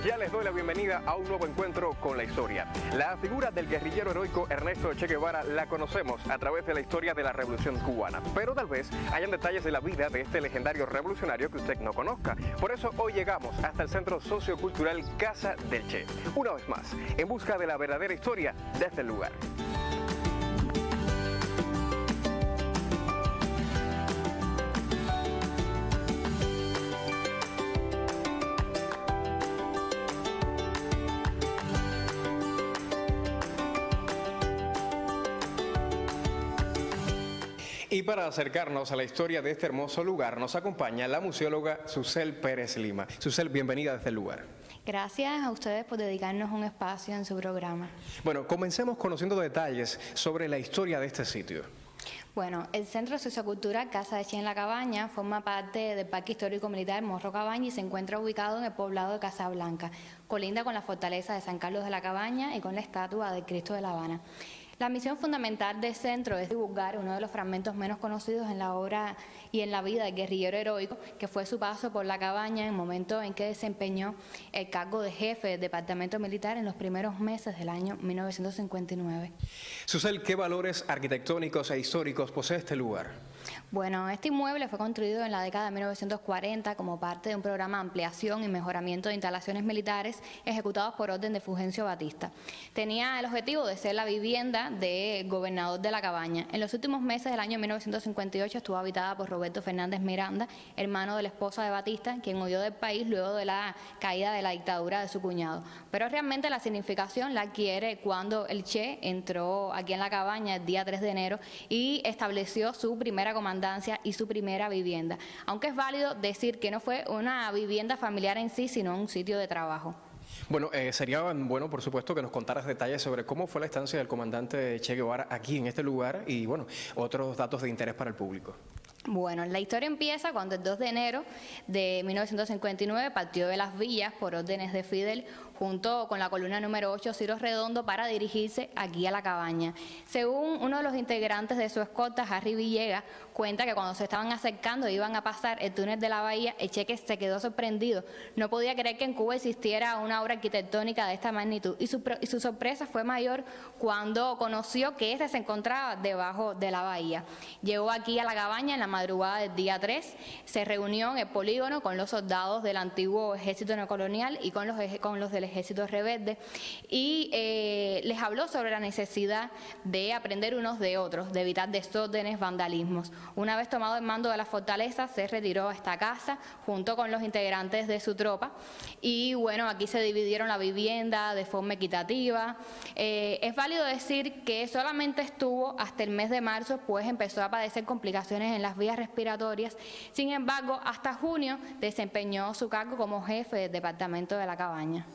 Ya les doy la bienvenida a un nuevo encuentro con la historia. La figura del guerrillero heroico Ernesto Che Guevara la conocemos a través de la historia de la Revolución Cubana, pero tal vez hayan detalles de la vida de este legendario revolucionario que usted no conozca. Por eso hoy llegamos hasta el Centro Sociocultural Casa del Che, una vez más, en busca de la verdadera historia de este lugar. Y para acercarnos a la historia de este hermoso lugar, nos acompaña la museóloga Susel Pérez Lima. Susel, bienvenida desde el lugar. Gracias a ustedes por dedicarnos un espacio en su programa. Bueno, comencemos conociendo detalles sobre la historia de este sitio. Bueno, el Centro Sociocultural Casa de Che en La Cabaña forma parte del Parque Histórico Militar Morro Cabaña y se encuentra ubicado en el poblado de Casablanca. Colinda con la fortaleza de San Carlos de la Cabaña y con la estatua del Cristo de La Habana. La misión fundamental del centro es divulgar uno de los fragmentos menos conocidos en la obra y en la vida del guerrillero heroico, que fue su paso por La Cabaña en el momento en que desempeñó el cargo de jefe del departamento militar en los primeros meses del año 1959. Susel, ¿qué valores arquitectónicos e históricos posee este lugar? Bueno, este inmueble fue construido en la década de 1940 como parte de un programa de ampliación y mejoramiento de instalaciones militares ejecutados por orden de Fulgencio Batista. Tenía el objetivo de ser la vivienda del gobernador de La Cabaña. En los últimos meses del año 1958 estuvo habitada por Roberto Fernández Miranda, hermano de la esposa de Batista, quien huyó del país luego de la caída de la dictadura de su cuñado. Pero realmente la significación la adquiere cuando el Che entró aquí en La Cabaña el día 3 de enero y estableció su primera comandancia y su primera vivienda, aunque es válido decir que no fue una vivienda familiar en sí, sino un sitio de trabajo. Bueno, sería bueno, por supuesto, que nos contaras detalles sobre cómo fue la estancia del comandante Che Guevara aquí en este lugar y, bueno, otros datos de interés para el público. Bueno, la historia empieza cuando el 2 de enero de 1959 partió de Las Villas por órdenes de Fidel junto con la columna número 8 Ciro Redondo para dirigirse aquí a La Cabaña. Según uno de los integrantes de su escolta, Harry Villegas, cuenta que cuando se estaban acercando e iban a pasar el túnel de la bahía, el Che se quedó sorprendido. No podía creer que en Cuba existiera una obra arquitectónica de esta magnitud y su sorpresa fue mayor cuando conoció que este se encontraba debajo de la bahía. Llegó aquí a La Cabaña en la madrugada del día 3, se reunió en el polígono con los soldados del antiguo ejército neocolonial y con los del ejército rebelde y les habló sobre la necesidad de aprender unos de otros, de evitar desórdenes, vandalismos. Una vez tomado el mando de la fortaleza, se retiró a esta casa junto con los integrantes de su tropa y bueno, aquí se dividieron la vivienda de forma equitativa. Es válido decir que solamente estuvo hasta el mes de marzo, pues empezó a padecer complicaciones en las vías respiratorias. Sin embargo, hasta junio desempeñó su cargo como jefe del departamento de La Cabaña.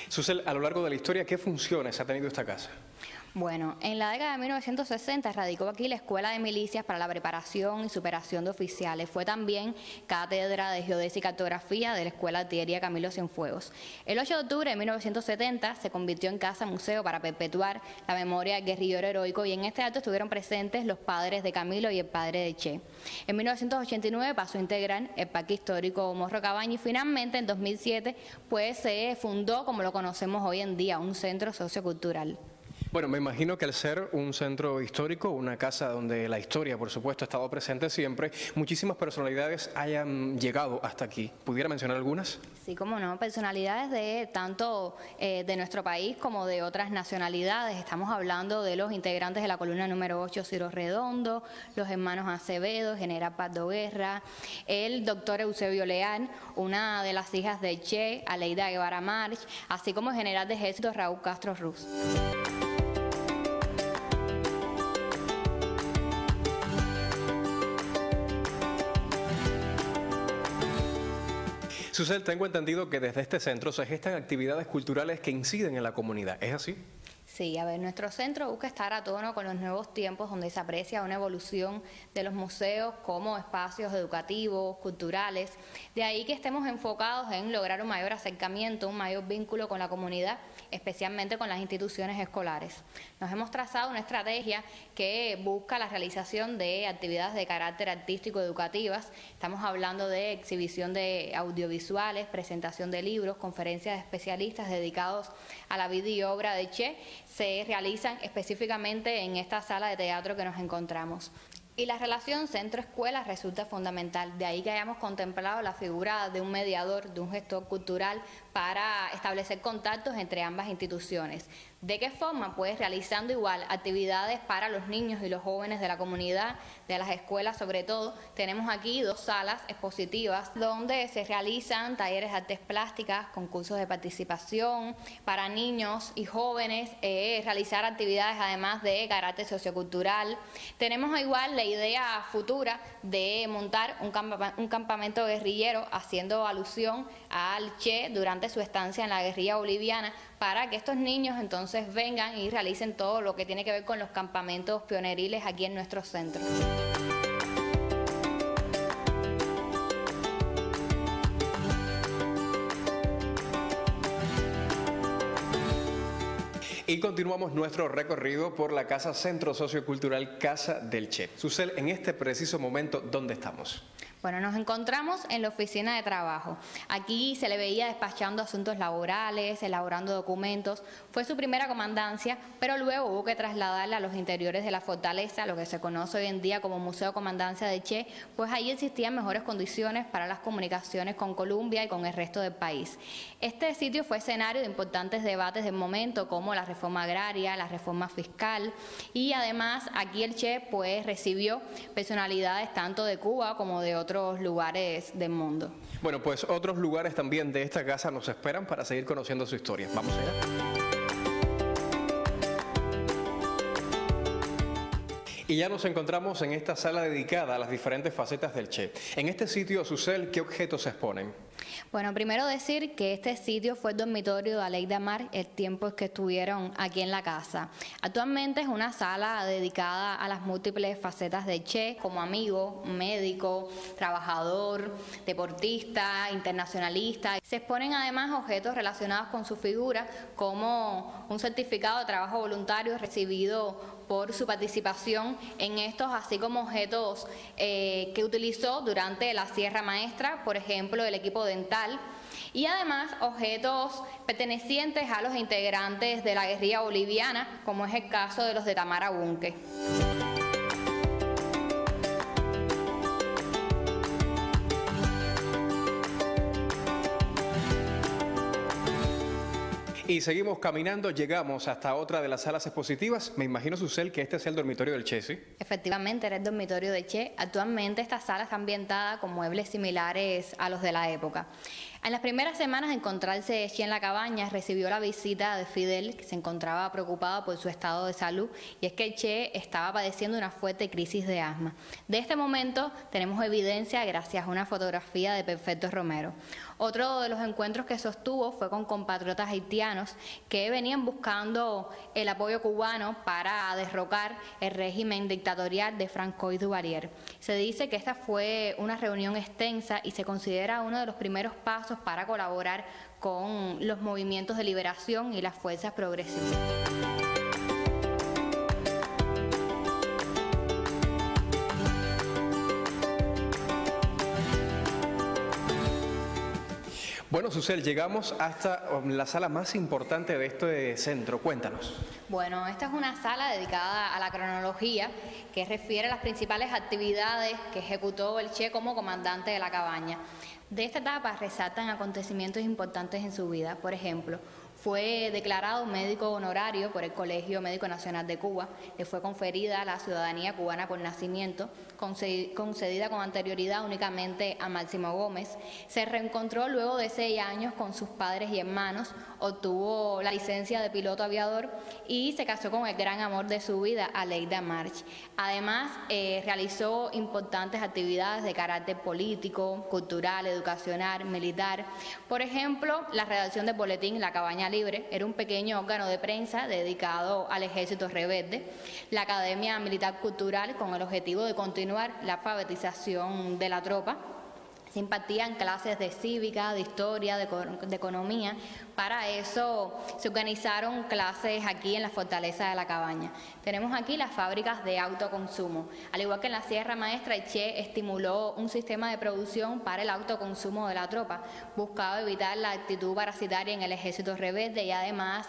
Susel, a lo largo de la historia, ¿qué funciones ha tenido esta casa? Bueno, en la década de 1960 radicó aquí la Escuela de Milicias para la preparación y superación de oficiales. Fue también cátedra de Geodesia y Cartografía de la Escuela de Artillería Camilo Cienfuegos. El 8 de octubre de 1970 se convirtió en casa museo para perpetuar la memoria del guerrillero heroico y en este acto estuvieron presentes los padres de Camilo y el padre de Che. En 1989 pasó a integrar el Parque Histórico Morro Cabaña y finalmente en 2007 pues se fundó como lo conocemos hoy en día, un centro sociocultural. Bueno, me imagino que al ser un centro histórico, una casa donde la historia, por supuesto, ha estado presente siempre, muchísimas personalidades hayan llegado hasta aquí. ¿Pudiera mencionar algunas? Sí, cómo no, personalidades de tanto de nuestro país como de otras nacionalidades. Estamos hablando de los integrantes de la columna número 8, Ciro Redondo, los hermanos Acevedo, general Pardo Guerra, el doctor Eusebio Leal, una de las hijas de Che, Aleida Guevara March, así como el general de ejército Raúl Castro Ruz. Susel, tengo entendido que desde este centro se gestan actividades culturales que inciden en la comunidad, ¿es así? Sí, a ver, nuestro centro busca estar a tono con los nuevos tiempos donde se aprecia una evolución de los museos como espacios educativos, culturales. De ahí que estemos enfocados en lograr un mayor acercamiento, un mayor vínculo con la comunidad, especialmente con las instituciones escolares. Nos hemos trazado una estrategia que busca la realización de actividades de carácter artístico educativas. Estamos hablando de exhibición de audiovisuales, presentación de libros, conferencias de especialistas dedicados a la vida y obra de Che. Se realizan específicamente en esta sala de teatro que nos encontramos. Y la relación centro-escuela resulta fundamental, de ahí que hayamos contemplado la figura de un mediador, de un gestor cultural para establecer contactos entre ambas instituciones. ¿De qué forma? Pues realizando igual actividades para los niños y los jóvenes de la comunidad, de las escuelas sobre todo. Tenemos aquí 2 salas expositivas donde se realizan talleres de artes plásticas, concursos de participación para niños y jóvenes, realizar actividades además de carácter sociocultural. Tenemos igual la idea futura de montar un campamento guerrillero haciendo alusión al Che durante su estancia en la guerrilla boliviana, para que estos niños entonces vengan y realicen todo lo que tiene que ver con los campamentos pioneriles aquí en nuestro centro. Y continuamos nuestro recorrido por la Casa Centro Sociocultural Casa del Che. Susel, en este preciso momento, ¿dónde estamos? Bueno, nos encontramos en la oficina de trabajo. Aquí se le veía despachando asuntos laborales, elaborando documentos. Fue su primera comandancia, pero luego hubo que trasladarla a los interiores de la fortaleza, lo que se conoce hoy en día como Museo Comandancia de Che, pues ahí existían mejores condiciones para las comunicaciones con Colombia y con el resto del país. Este sitio fue escenario de importantes debates del momento, como la reforma agraria, la reforma fiscal, y además aquí el Che pues recibió personalidades tanto de Cuba como de otros lugares del mundo. Bueno, pues otros lugares también de esta casa nos esperan para seguir conociendo su historia. Vamos allá. Y ya nos encontramos en esta sala dedicada a las diferentes facetas del Che. En este sitio, Susel, ¿qué objetos se exponen? Bueno, primero decir que este sitio fue el dormitorio de Aleida Mar el tiempo que estuvieron aquí en la casa. Actualmente es una sala dedicada a las múltiples facetas de Che, como amigo, médico, trabajador, deportista, internacionalista. Se exponen además objetos relacionados con su figura, como un certificado de trabajo voluntario recibido por su participación en estos, así como objetos que utilizó durante la Sierra Maestra, por ejemplo, el equipo dental, y además objetos pertenecientes a los integrantes de la guerrilla boliviana, como es el caso de los de Tamara Bunke. Y seguimos caminando, llegamos hasta otra de las salas expositivas. Me imagino, Susel, que este es el dormitorio del Che, ¿sí? Efectivamente, era el dormitorio de Che. Actualmente esta sala está ambientada con muebles similares a los de la época. En las primeras semanas de encontrarse Che en la cabaña, recibió la visita de Fidel, que se encontraba preocupado por su estado de salud, y es que el Che estaba padeciendo una fuerte crisis de asma. De este momento tenemos evidencia gracias a una fotografía de Perfecto Romero. Otro de los encuentros que sostuvo fue con compatriotas haitianos que venían buscando el apoyo cubano para derrocar el régimen dictatorial de Francois Duvalier. Se dice que esta fue una reunión extensa y se considera uno de los primeros pasos para colaborar con los movimientos de liberación y las fuerzas progresistas. Bueno, Susel, llegamos hasta la sala más importante de este centro. Cuéntanos. Bueno, esta es una sala dedicada a la cronología que refiere a las principales actividades que ejecutó el Che como comandante de la cabaña. De esta etapa resaltan acontecimientos importantes en su vida. Por ejemplo, fue declarado médico honorario por el Colegio Médico Nacional de Cuba, le fue conferida la ciudadanía cubana por nacimiento, concedida con anterioridad únicamente a Máximo Gómez. Se reencontró luego de 6 años con sus padres y hermanos, obtuvo la licencia de piloto aviador y se casó con el gran amor de su vida, Aleida March. Además, realizó importantes actividades de carácter político, cultural, educacional, militar. Por ejemplo, la redacción del boletín La Cabaña Cabaña Libre era un pequeño órgano de prensa dedicado al Ejército Rebelde, la Academia Militar Cultural con el objetivo de continuar la alfabetización de la tropa. Se impartían clases de cívica, de historia, de economía. Para eso se organizaron clases aquí en la Fortaleza de la Cabaña. Tenemos aquí las fábricas de autoconsumo. Al igual que en la Sierra Maestra, el Che estimuló un sistema de producción para el autoconsumo de la tropa. Buscaba evitar la actitud parasitaria en el Ejército Rebelde y además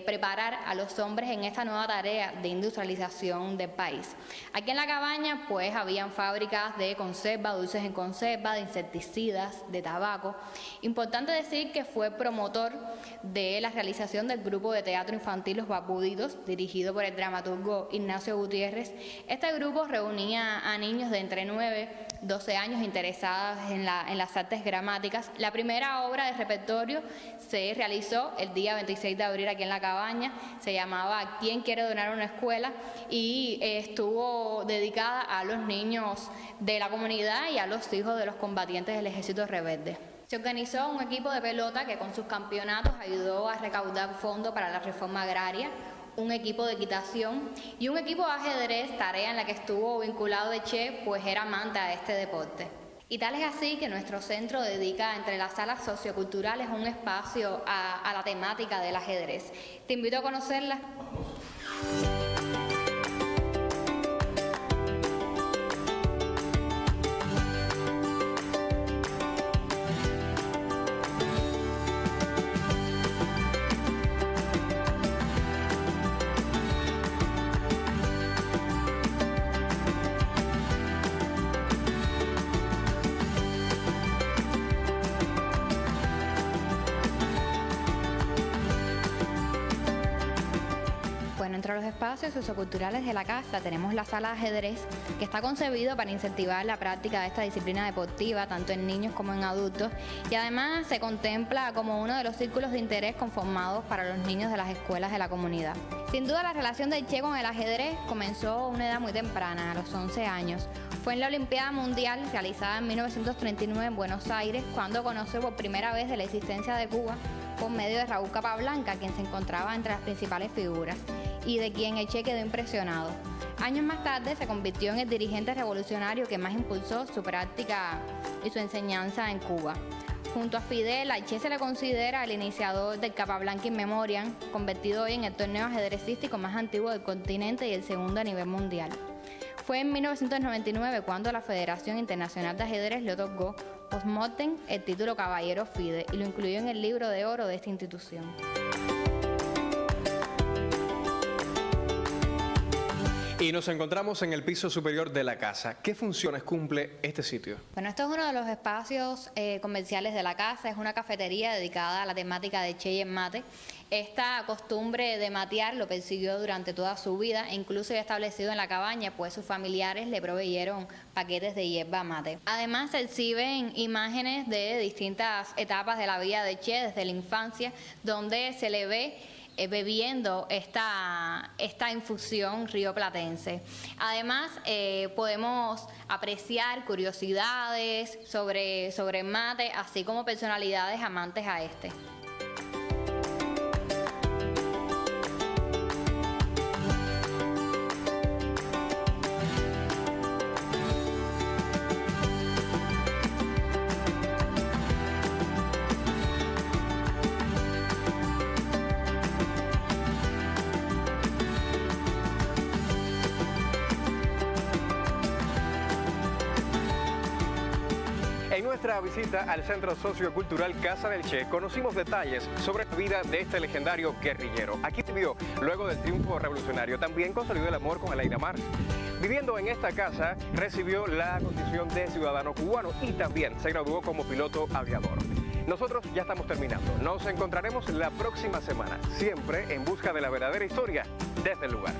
preparar a los hombres en esta nueva tarea de industrialización del país. Aquí en la Cabaña pues habían fábricas de conserva, dulces en conserva, de insecticidas, de tabaco. Importante decir que fue promotor de la realización del grupo de teatro infantil Los Barbuditos, dirigido por el dramaturgo Ignacio Gutiérrez. Este grupo reunía a niños de entre 9 y 12 años interesados en las artes dramáticas. La primera obra de repertorio se realizó el día 26 de abril aquí en la Cabaña, se llamaba ¿Quién quiere donar una escuela? Y estuvo dedicada a los niños de la comunidad y a los hijos de los combatientes del Ejército Rebelde. Se organizó un equipo de pelota que con sus campeonatos ayudó a recaudar fondos para la reforma agraria, un equipo de equitación y un equipo de ajedrez, tarea en la que estuvo vinculado el Che, pues era amante a este deporte. Y tal es así que nuestro centro dedica entre las salas socioculturales un espacio a la temática del ajedrez. Te invito a conocerla. Bueno, entre los espacios socioculturales de la casa tenemos la sala de ajedrez, que está concebido para incentivar la práctica de esta disciplina deportiva, tanto en niños como en adultos, y además se contempla como uno de los círculos de interés conformados para los niños de las escuelas de la comunidad. Sin duda la relación del Che con el ajedrez comenzó a una edad muy temprana, a los 11 años. Fue en la Olimpiada Mundial realizada en 1939 en Buenos Aires cuando conoció por primera vez de la existencia de Cuba por medio de Raúl Capablanca, quien se encontraba entre las principales figuras y de quien el Che quedó impresionado. Años más tarde se convirtió en el dirigente revolucionario que más impulsó su práctica y su enseñanza en Cuba. Junto a Fidel, al Che se le considera el iniciador del Capablanca in Memoriam, convertido hoy en el torneo ajedrecístico más antiguo del continente y el segundo a nivel mundial. Fue en 1999 cuando la Federación Internacional de Ajedrez le otorgó post-mortem el título Caballero FIDE y lo incluyó en el libro de oro de esta institución. Y nos encontramos en el piso superior de la casa. ¿Qué funciones cumple este sitio? Bueno, esto es uno de los espacios comerciales de la casa. Es una cafetería dedicada a la temática de Che y el mate. Esta costumbre de matear lo persiguió durante toda su vida e incluso ya establecido en la cabaña, pues sus familiares le proveyeron paquetes de hierba mate. Además se exhiben imágenes de distintas etapas de la vida de Che desde la infancia, donde se le ve bebiendo esta infusión rioplatense. Además, podemos apreciar curiosidades sobre el mate, así como personalidades amantes a este. En nuestra visita al Centro Sociocultural Casa del Che, conocimos detalles sobre la vida de este legendario guerrillero. Aquí vivió luego del triunfo revolucionario, también consolidó el amor con Elaina Mars. Viviendo en esta casa, recibió la condición de ciudadano cubano y también se graduó como piloto aviador. Nosotros ya estamos terminando. Nos encontraremos la próxima semana, siempre en busca de la verdadera historia desde el lugar.